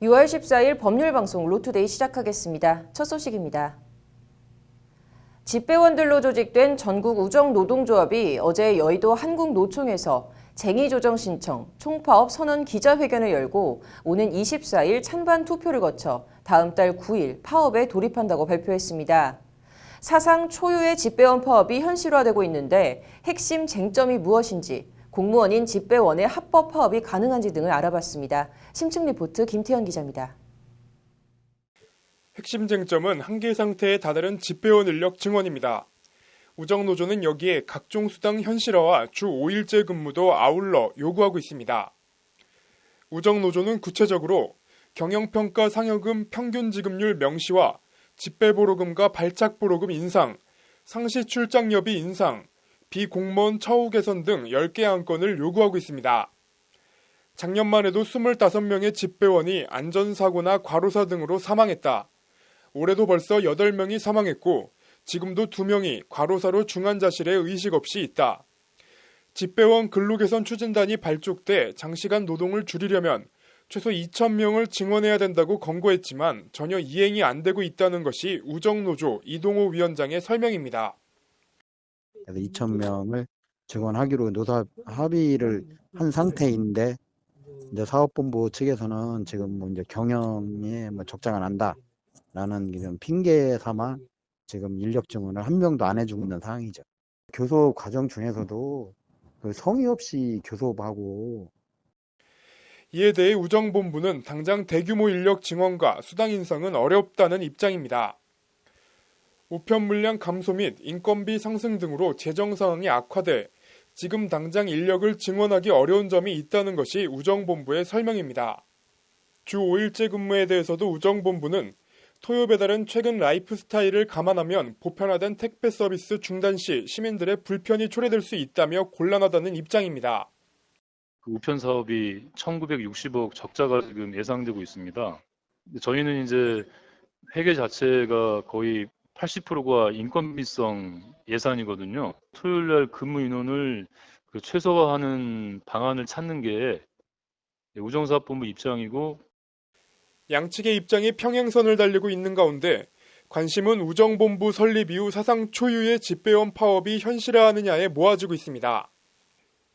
6월 14일 법률방송 로투데이 시작하겠습니다. 첫 소식입니다. 집배원들로 조직된 전국 우정노동조합이 어제 여의도 한국노총에서 쟁의조정 신청, 총파업 선언 기자회견을 열고 오는 24일 찬반 투표를 거쳐 다음 달 9일 파업에 돌입한다고 발표했습니다. 사상 초유의 집배원 파업이 현실화되고 있는데 핵심 쟁점이 무엇인지, 공무원인 집배원의 합법 파업이 가능한지 등을 알아봤습니다. 심층 리포트 김태현 기자입니다. 핵심 쟁점은 한계 상태에 다다른 집배원 인력 증원입니다. 우정노조는 여기에 각종 수당 현실화와 주 5일제 근무도 아울러 요구하고 있습니다. 우정노조는 구체적으로 경영평가 상여금 평균 지급률 명시와 집배보로금과 발착보로금 인상, 상시 출장여비 인상, 비공무원 처우 개선 등 10개 안건을 요구하고 있습니다. 작년만 해도 25명의 집배원이 안전사고나 과로사 등으로 사망했다. 올해도 벌써 8명이 사망했고 지금도 2명이 과로사로 중환자실에 의식 없이 있다. 집배원 근로개선 추진단이 발족돼 장시간 노동을 줄이려면 최소 2,000명을 증원해야 된다고 권고했지만 전혀 이행이 안 되고 있다는 것이 우정노조 이동호 위원장의 설명입니다. 2,000명을 증원하기로 노사 합의를 한 상태인데 이제 사업본부 측에서는 지금 이제 경영에 적자가 난다라는 이런 핑계 삼아 지금 인력 증원을 한 명도 안 해주고 있는 상황이죠. 교섭 과정 중에서도 성의 없이 교섭하고. 이에 대해 우정본부는 당장 대규모 인력 증원과 수당 인상은 어렵다는 입장입니다. 우편 물량 감소 및 인건비 상승 등으로 재정 상황이 악화돼 지금 당장 인력을 증원하기 어려운 점이 있다는 것이 우정본부의 설명입니다. 주 5일제 근무에 대해서도 우정본부는 토요 배달은 최근 라이프 스타일을 감안하면 보편화된 택배 서비스 중단 시 시민들의 불편이 초래될 수 있다며 곤란하다는 입장입니다. 우편 사업이 1,960억 적자가 지금 예상되고 있습니다. 저희는 이제 회계 자체가 거의 80%가 인건비성 예산이거든요. 토요일 날 근무 인원을 최소화하는 방안을 찾는 게 우정사업본부 입장이고, 양측의 입장이 평행선을 달리고 있는 가운데 관심은 우정본부 설립 이후 사상 초유의 집배원 파업이 현실화하느냐에 모아지고 있습니다.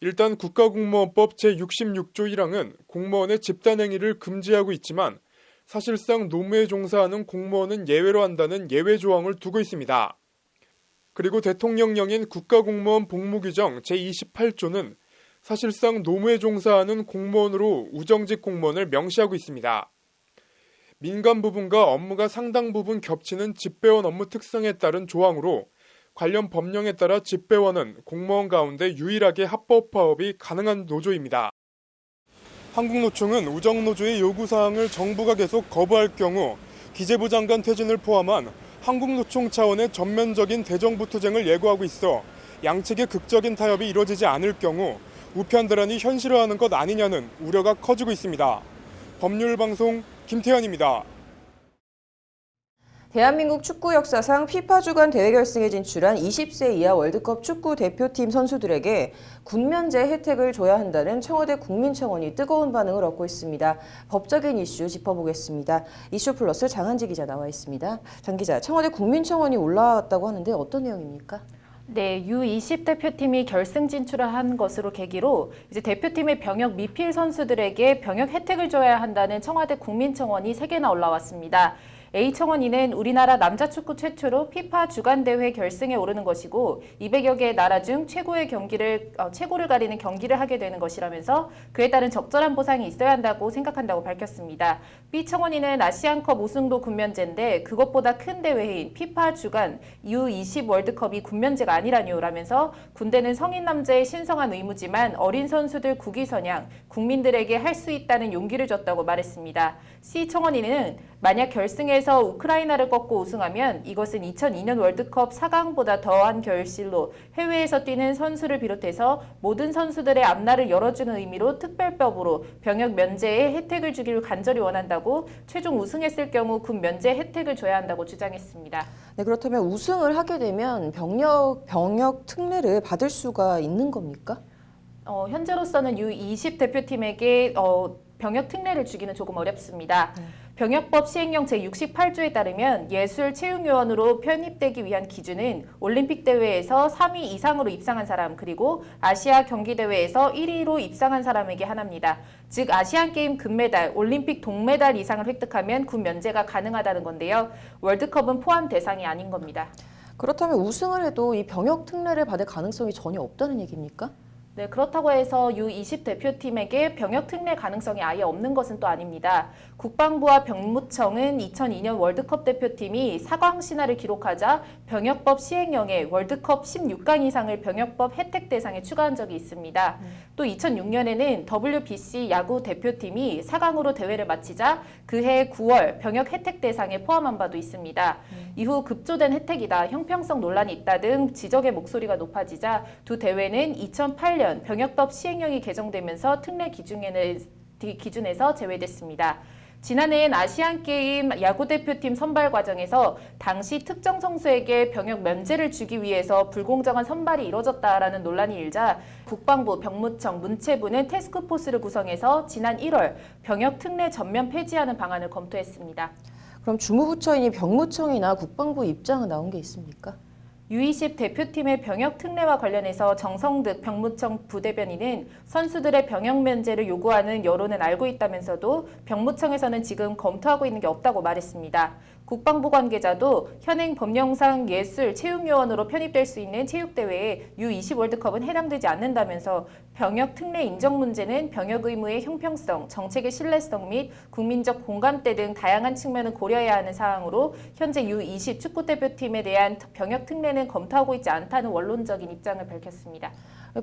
일단 국가공무원법 제66조 1항은 공무원의 집단행위를 금지하고 있지만 사실상 노무에 종사하는 공무원은 예외로 한다는 예외 조항을 두고 있습니다. 그리고 대통령령인 국가공무원 복무규정 제28조는 사실상 노무에 종사하는 공무원으로 우정직 공무원을 명시하고 있습니다. 민간 부분과 업무가 상당 부분 겹치는 집배원 업무 특성에 따른 조항으로 관련 법령에 따라 집배원은 공무원 가운데 유일하게 합법 파업이 가능한 노조입니다. 한국노총은 우정노조의 요구사항을 정부가 계속 거부할 경우 기재부 장관 퇴진을 포함한 한국노총 차원의 전면적인 대정부 투쟁을 예고하고 있어 양측의 극적인 타협이 이루어지지 않을 경우 우편 대란이 현실화하는 것 아니냐는 우려가 커지고 있습니다. 법률방송 김태현입니다. 대한민국 축구 역사상 피파 주간 대회 결승에 진출한 20세 이하 월드컵 축구 대표팀 선수들에게 군면제 혜택을 줘야 한다는 청와대 국민청원이 뜨거운 반응을 얻고 있습니다. 법적인 이슈 짚어보겠습니다. 이슈 플러스 장한지 기자 나와 있습니다. 장 기자, 청와대 국민청원이 올라왔다고 하는데 어떤 내용입니까? 네, U20 대표팀이 결승 진출을 한 것으로 계기로 이제 대표팀의 병역 미필 선수들에게 병역 혜택을 줘야 한다는 청와대 국민청원이 3개나 올라왔습니다. A청원인은 우리나라 남자축구 최초로 피파 주간대회 결승에 오르는 것이고 200여 개의 나라 중 최고를 가리는 경기를 하게 되는 것이라면서 그에 따른 적절한 보상이 있어야 한다고 생각한다고 밝혔습니다. B청원인은 아시안컵 우승도 군면제인데 그것보다 큰 대회인 피파 주간 U20 월드컵이 군면제가 아니라뇨 라면서 군대는 성인 남자의 신성한 의무지만 어린 선수들 국위선양, 국민들에게 할 수 있다는 용기를 줬다고 말했습니다. C청원인은 만약 결승에서 우크라이나를 꺾고 우승하면 이것은 2002년 월드컵 4강보다 더한 결실로 해외에서 뛰는 선수를 비롯해서 모든 선수들의 앞날을 열어주는 의미로 특별법으로 병역 면제에 혜택을 주기를 간절히 원한다고, 최종 우승했을 경우 군 면제 혜택을 줘야 한다고 주장했습니다. 네, 그렇다면 우승을 하게 되면 병역 특례를 받을 수가 있는 겁니까? 현재로서는 U20 대표팀에게 병역 특례를 주기는 조금 어렵습니다. 병역법 시행령 제68조에 따르면 예술체육요원으로 편입되기 위한 기준은 올림픽 대회에서 3위 이상으로 입상한 사람 그리고 아시아 경기대회에서 1위로 입상한 사람에게 하나입니다. 즉 아시안게임 금메달, 올림픽 동메달 이상을 획득하면 군 면제가 가능하다는 건데요. 월드컵은 포함 대상이 아닌 겁니다. 그렇다면 우승을 해도 이 병역 특례를 받을 가능성이 전혀 없다는 얘기입니까? 네, 그렇다고 해서 U20 대표팀에게 병역 특례 가능성이 아예 없는 것은 또 아닙니다. 국방부와 병무청은 2002년 월드컵 대표팀이 4강 신화를 기록하자 병역법 시행령에 월드컵 16강 이상을 병역법 혜택 대상에 추가한 적이 있습니다. 또 2006년에는 WBC 야구 대표팀이 4강으로 대회를 마치자 그해 9월 병역 혜택 대상에 포함한 바도 있습니다. 이후 급조된 혜택이다, 형평성 논란이 있다 등 지적의 목소리가 높아지자 두 대회는 2008년 병역법 시행령이 개정되면서 특례 기준에서 제외됐습니다. 지난해엔 아시안게임 야구대표팀 선발 과정에서 당시 특정 선수에게 병역 면제를 주기 위해서 불공정한 선발이 이뤄졌다라는 논란이 일자 국방부, 병무청, 문체부는 태스크포스를 구성해서 지난 1월 병역 특례 전면 폐지하는 방안을 검토했습니다. 그럼 주무부처인 병무청이나 국방부 입장은 나온 게 있습니까? U20 대표팀의 병역 특례와 관련해서 정성득 병무청 부대변인은 선수들의 병역 면제를 요구하는 여론은 알고 있다면서도 병무청에서는 지금 검토하고 있는 게 없다고 말했습니다. 국방부 관계자도 현행 법령상 예술, 체육요원으로 편입될 수 있는 체육대회에 U20 월드컵은 해당되지 않는다면서 병역 특례 인정 문제는 병역 의무의 형평성, 정책의 신뢰성 및 국민적 공감대 등 다양한 측면을 고려해야 하는 사항으로 현재 U20 축구대표팀에 대한 병역 특례는 검토하고 있지 않다는 원론적인 입장을 밝혔습니다.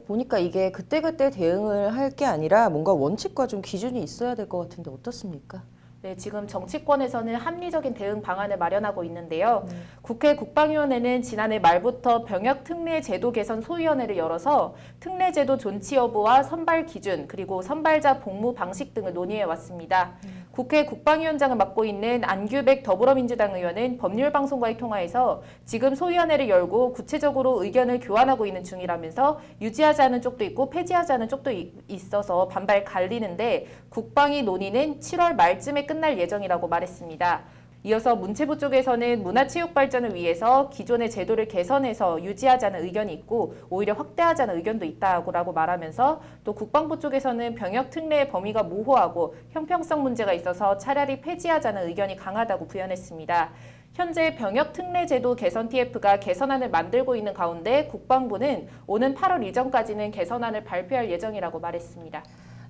보니까 이게 그때그때 대응을 할 게 아니라 뭔가 원칙과 좀 기준이 있어야 될 것 같은데 어떻습니까? 네, 지금 정치권에서는 합리적인 대응 방안을 마련하고 있는데요. 국회 국방위원회는 지난해 말부터 병역 특례 제도 개선 소위원회를 열어서 특례 제도 존치 여부와 선발 기준 그리고 선발자 복무 방식 등을 논의해 왔습니다. 국회 국방위원장을 맡고 있는 안규백 더불어민주당 의원은 법률방송과의 통화에서 지금 소위원회를 열고 구체적으로 의견을 교환하고 있는 중이라면서 유지하자는 쪽도 있고 폐지하자는 쪽도 있어서 반발 갈리는데 국방위 논의는 7월 말쯤에 끝날 예정이라고 말했습니다. 이어서 문체부 쪽에서는 문화체육 발전을 위해서 기존의 제도를 개선해서 유지하자는 의견이 있고 오히려 확대하자는 의견도 있다고 말하면서 또 국방부 쪽에서는 병역 특례의 범위가 모호하고 형평성 문제가 있어서 차라리 폐지하자는 의견이 강하다고 부연했습니다. 현재 병역 특례 제도 개선 TF가 개선안을 만들고 있는 가운데 국방부는 오는 8월 이전까지는 개선안을 발표할 예정이라고 말했습니다.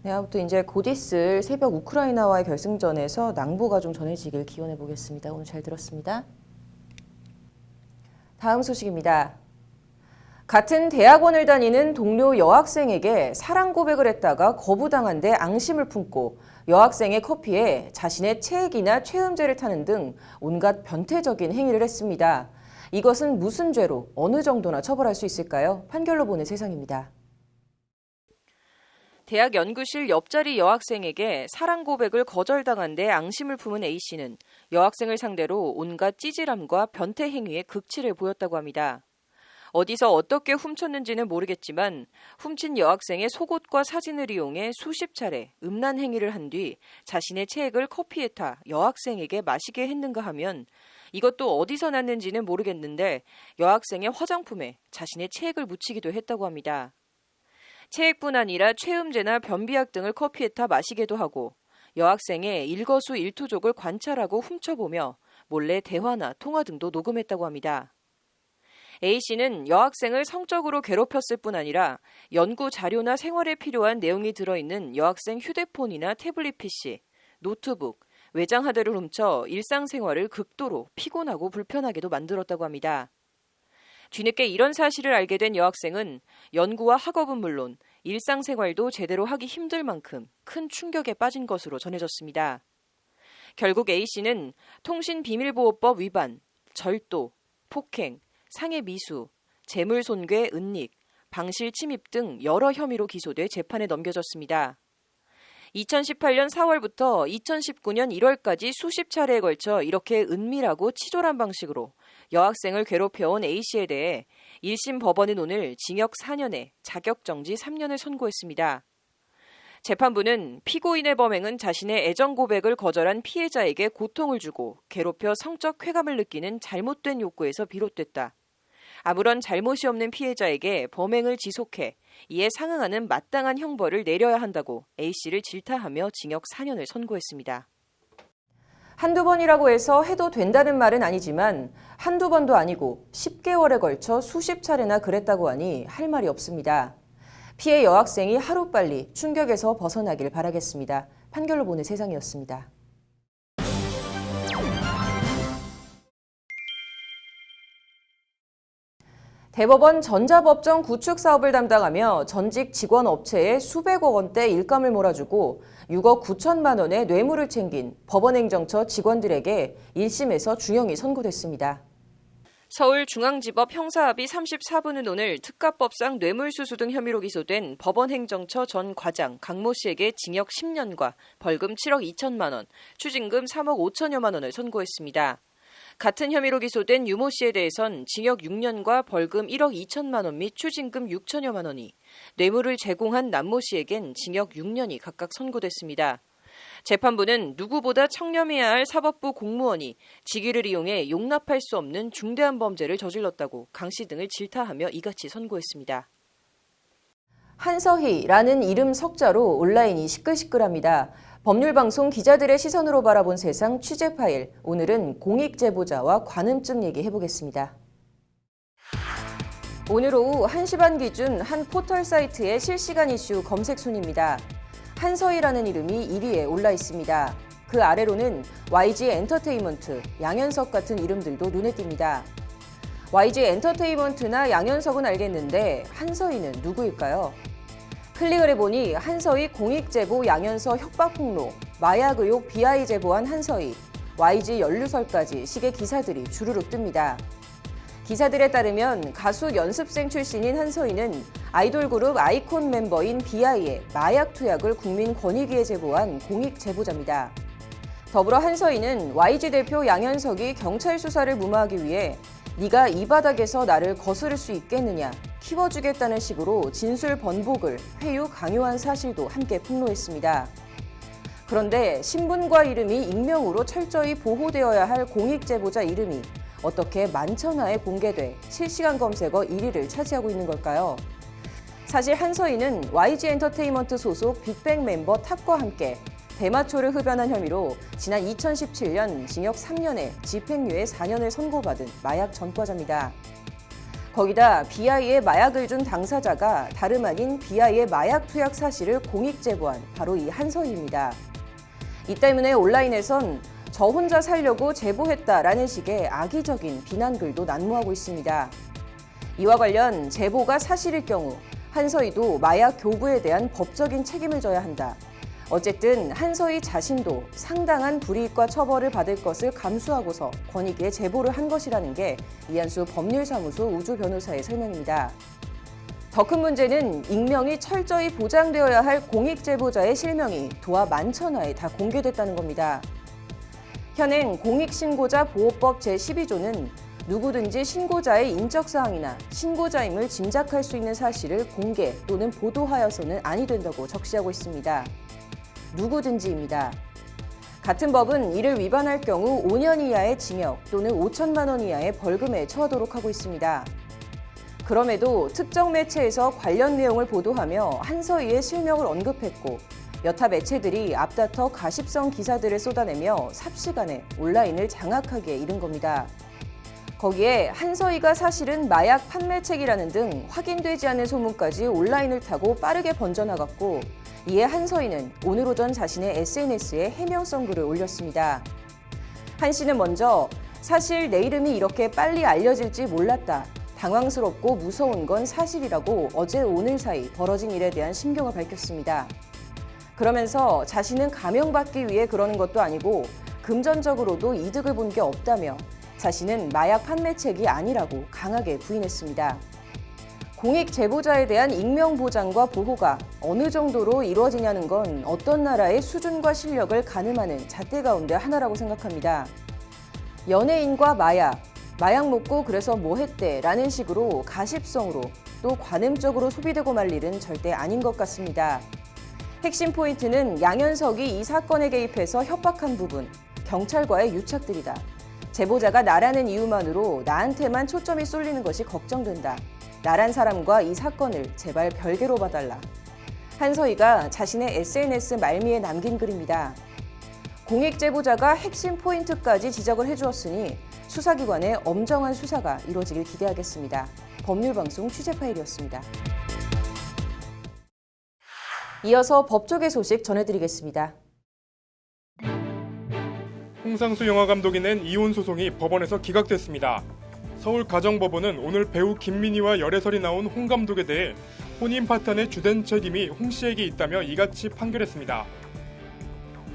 네, 아무튼 이제 곧 있을 새벽 우크라이나와의 결승전에서 낭보가 좀 전해지길 기원해 보겠습니다. 오늘 잘 들었습니다. 다음 소식입니다. 같은 대학원을 다니는 동료 여학생에게 사랑 고백을 했다가 거부당한 데 앙심을 품고 여학생의 커피에 자신의 체액이나 체음제를 타는 등 온갖 변태적인 행위를 했습니다. 이것은 무슨 죄로 어느 정도나 처벌할 수 있을까요? 판결로 보는 세상입니다. 대학 연구실 옆자리 여학생에게 사랑 고백을 거절당한 데 앙심을 품은 A씨는 여학생을 상대로 온갖 찌질함과 변태 행위에 극치를 보였다고 합니다. 어디서 어떻게 훔쳤는지는 모르겠지만 훔친 여학생의 속옷과 사진을 이용해 수십 차례 음란 행위를 한 뒤 자신의 체액을 커피에 타 여학생에게 마시게 했는가 하면 이것도 어디서 났는지는 모르겠는데 여학생의 화장품에 자신의 체액을 묻히기도 했다고 합니다. 체액뿐 아니라 체음제나 변비약 등을 커피에 타 마시게도 하고 여학생의 일거수일투족을 관찰하고 훔쳐보며 몰래 대화나 통화 등도 녹음했다고 합니다. A씨는 여학생을 성적으로 괴롭혔을 뿐 아니라 연구 자료나 생활에 필요한 내용이 들어있는 여학생 휴대폰이나 태블릿 PC, 노트북, 외장하드를 훔쳐 일상생활을 극도로 피곤하고 불편하게도 만들었다고 합니다. 뒤늦게 이런 사실을 알게 된 여학생은 연구와 학업은 물론 일상생활도 제대로 하기 힘들 만큼 큰 충격에 빠진 것으로 전해졌습니다. 결국 A씨는 통신비밀보호법 위반, 절도, 폭행, 상해 미수, 재물손괴, 은닉, 방실 침입 등 여러 혐의로 기소돼 재판에 넘겨졌습니다. 2018년 4월부터 2019년 1월까지 수십 차례에 걸쳐 이렇게 은밀하고 치졸한 방식으로 여학생을 괴롭혀온 A씨에 대해 1심 법원은 오늘 징역 4년에 자격정지 3년을 선고했습니다. 재판부는 피고인의 범행은 자신의 애정 고백을 거절한 피해자에게 고통을 주고 괴롭혀 성적 쾌감을 느끼는 잘못된 욕구에서 비롯됐다. 아무런 잘못이 없는 피해자에게 범행을 지속해 이에 상응하는 마땅한 형벌을 내려야 한다고 A씨를 질타하며 징역 4년을 선고했습니다. 한두 번이라고 해서 해도 된다는 말은 아니지만 한두 번도 아니고 10개월에 걸쳐 수십 차례나 그랬다고 하니 할 말이 없습니다. 피해 여학생이 하루빨리 충격에서 벗어나길 바라겠습니다. 판결로 보는 세상이었습니다. 대법원 전자법정 구축 사업을 담당하며 전직 직원 업체에 수백억 원대 일감을 몰아주고 6억 9천만 원의 뇌물을 챙긴 법원행정처 직원들에게 1심에서 중형이 선고됐습니다. 서울중앙지법 형사합의 34부는 오늘 특가법상 뇌물수수 등 혐의로 기소된 법원행정처 전 과장 강모 씨에게 징역 10년과 벌금 7억 2천만 원, 추징금 3억 5천여만 원을 선고했습니다. 같은 혐의로 기소된 유모 씨에 대해선 징역 6년과 벌금 1억 2천만 원 및 추징금 6천여만 원이, 뇌물을 제공한 남모 씨에겐 징역 6년이 각각 선고됐습니다. 재판부는 누구보다 청렴해야 할 사법부 공무원이 직위를 이용해 용납할 수 없는 중대한 범죄를 저질렀다고 강 씨 등을 질타하며 이같이 선고했습니다. 한서희라는 이름 석자로 온라인이 시끌시끌합니다. 법률방송 기자들의 시선으로 바라본 세상 취재 파일, 오늘은 공익제보자와 관음증 얘기해보겠습니다. 오늘 오후 1시 반 기준 한 포털 사이트의 실시간 이슈 검색 순입니다. 한서희라는 이름이 1위에 올라 있습니다. 그 아래로는 YG 엔터테인먼트, 양현석 같은 이름들도 눈에 띕니다. YG 엔터테인먼트나 양현석은 알겠는데 한서희는 누구일까요? 클릭을 해보니 한서희 공익제보 양현석 협박폭로, 마약 의혹 BI 제보한 한서희, YG 연루설까지 식의 기사들이 주르륵 뜹니다. 기사들에 따르면 가수 연습생 출신인 한서희는 아이돌 그룹 아이콘 멤버인 BI의 마약 투약을 국민권익위에 제보한 공익제보자입니다. 더불어 한서희는 YG 대표 양현석이 경찰 수사를 무마하기 위해 네가 이 바닥에서 나를 거스를 수 있겠느냐, 키워주겠다는 식으로 진술 번복을 회유 강요한 사실도 함께 폭로했습니다. 그런데 신분과 이름이 익명으로 철저히 보호되어야 할 공익제보자 이름이 어떻게 만천하에 공개돼 실시간 검색어 1위를 차지하고 있는 걸까요? 사실 한서희는 YG 엔터테인먼트 소속 빅뱅 멤버 탑과 함께 대마초를 흡연한 혐의로 지난 2017년 징역 3년에 집행유예 4년을 선고받은 마약 전과자입니다. 거기다 BI의 마약을 준 당사자가 다름 아닌 BI의 마약 투약 사실을 공익 제보한 바로 이 한서희입니다. 이 때문에 온라인에선 저 혼자 살려고 제보했다라는 식의 악의적인 비난글도 난무하고 있습니다. 이와 관련 제보가 사실일 경우 한서희도 마약 교부에 대한 법적인 책임을 져야 한다. 어쨌든 한서희 자신도 상당한 불이익과 처벌을 받을 것을 감수하고서 권익위에 제보를 한 것이라는 게 이한수 법률사무소 우주 변호사의 설명입니다. 더 큰 문제는 익명이 철저히 보장되어야 할 공익제보자의 실명이 도화 만천하에 다 공개됐다는 겁니다. 현행 공익신고자 보호법 제12조는 누구든지 신고자의 인적사항이나 신고자임을 짐작할 수 있는 사실을 공개 또는 보도하여서는 아니 된다고 적시하고 있습니다. 누구든지입니다. 같은 법은 이를 위반할 경우 5년 이하의 징역 또는 5천만 원 이하의 벌금에 처하도록 하고 있습니다. 그럼에도 특정 매체에서 관련 내용을 보도하며 한서희의 실명을 언급했고 여타 매체들이 앞다퉈 가십성 기사들을 쏟아내며 삽시간에 온라인을 장악하기에 이른 겁니다. 거기에 한서희가 사실은 마약 판매책이라는 등 확인되지 않은 소문까지 온라인을 타고 빠르게 번져나갔고 이에 한서희는 오늘 오전 자신의 SNS에 해명성 글을 올렸습니다. 한 씨는 먼저 사실 내 이름이 이렇게 빨리 알려질지 몰랐다. 당황스럽고 무서운 건 사실이라고 어제 오늘 사이 벌어진 일에 대한 심경을 밝혔습니다. 그러면서 자신은 감형받기 위해 그러는 것도 아니고 금전적으로도 이득을 본 게 없다며 자신은 마약 판매책이 아니라고 강하게 부인했습니다. 공익 제보자에 대한 익명 보장과 보호가 어느 정도로 이루어지냐는 건 어떤 나라의 수준과 실력을 가늠하는 잣대 가운데 하나라고 생각합니다. 연예인과 마약 먹고 그래서 뭐 했대 라는 식으로 가십성으로 또 관음적으로 소비되고 말 일은 절대 아닌 것 같습니다. 핵심 포인트는 양현석이 이 사건에 개입해서 협박한 부분, 경찰과의 유착들이다. 제보자가 나라는 이유만으로 나한테만 초점이 쏠리는 것이 걱정된다. 나란 사람과 이 사건을 제발 별개로 봐달라. 한서희가 자신의 SNS 말미에 남긴 글입니다. 공익 제보자가 핵심 포인트까지 지적을 해주었으니 수사기관의 엄정한 수사가 이루어지길 기대하겠습니다. 법률방송 취재 파일이었습니다. 이어서 법조계 소식 전해드리겠습니다. 홍상수 영화감독이 낸 이혼 소송이 법원에서 기각됐습니다. 서울가정법원은 오늘 배우 김민희와 열애설이 나온 홍 감독에 대해 혼인 파탄의 주된 책임이 홍 씨에게 있다며 이같이 판결했습니다.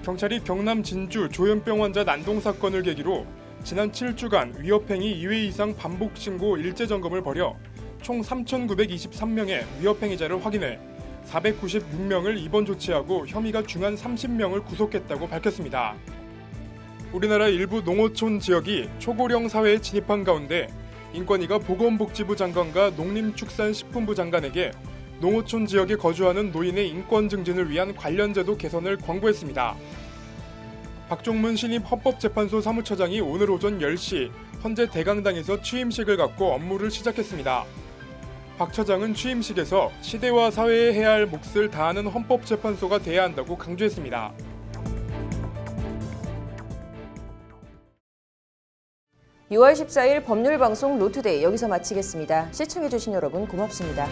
경찰이 경남 진주 조현병 환자 난동 사건을 계기로 지난 7주간 위협행위 2회 이상 반복 신고 일제 점검을 벌여 총 3,923명의 위협행위자를 확인해 496명을 입원 조치하고 혐의가 중한 30명을 구속했다고 밝혔습니다. 우리나라 일부 농어촌 지역이 초고령 사회에 진입한 가운데 인권위가 보건복지부 장관과 농림축산식품부 장관에게 농어촌 지역에 거주하는 노인의 인권 증진을 위한 관련 제도 개선을 권고했습니다. 박종문 신입 헌법재판소 사무처장이 오늘 오전 10시 헌재 대강당에서 취임식을 갖고 업무를 시작했습니다. 박 처장은 취임식에서 시대와 사회에 해야 할 몫을 다하는 헌법재판소가 돼야 한다고 강조했습니다. (6월 14일) 법률방송 로투데이 여기서 마치겠습니다. 시청해주신 여러분 고맙습니다.